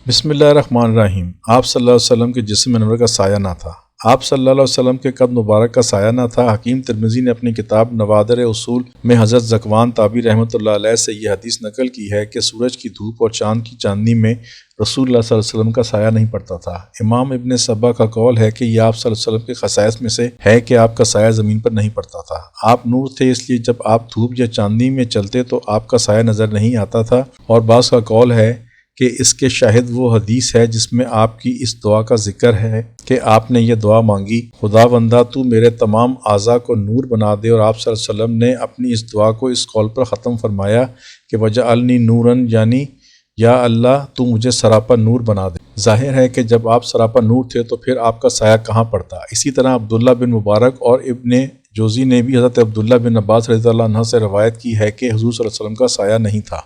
बिस्मिल्लाहिर्रहमानिर्रहीम। आप सल्लल्लाहु अलैहि वसल्लम के जिस्म अनवर का साया ना था। आप सल्लल्लाहु अलैहि वसल्लम के कद मुबारक का साया ना था। हकीम तिरमिज़ी ने अपनी किताब नवादिर उसूल में हज़रत ज़कवान ताबी रहमतुल्लाह अलैह से यह हदीस नकल की है कि सूरज की धूप और चाँद की चांदनी में रसूलुल्लाह सल्लल्लाहु अलैहि वसल्लम का साया नहीं पड़ता था। इमाम इब्न सबा का कौल है कि यह आप सल्लल्लाहु अलैहि वसल्लम के खसाइस में से है कि आपका साया ज़मीन पर नहीं पड़ता था। आप नूर थे, इसलिए जब आप धूप या चांदनी में चलते तो आपका साया नज़र नहीं आता था। और बाज़ का कौल है कि इसके शाहिद वो हदीस है जिसमें आपकी इस दुआ का जिक्र है कि आपने ये दुआ मांगी, खुदावंदा तू मेरे तमाम आज़ा को नूर बना दे। और आप सल्लल्लाहु अलैहि वसल्लम ने अपनी इस दुआ को इस कौल पर ख़त्म फरमाया कि वजअलनी नूरन, यानी या अल्लाह तू मुझे सरापा नूर बना दे। जाहिर है कि जब आप सरापा नूर थे तो फिर आपका साया कहाँ पड़ता। इसी तरह अब्दुल्ला बिन मुबारक और इब्ने जोज़ी ने भी हज़रत अब्दुल्ला बिन अब्बास रज़ियल्लाहु अन्हु से रवायत की है कि हुज़ूर सल्लल्लाहु अलैहि वसल्लम का साया नहीं था।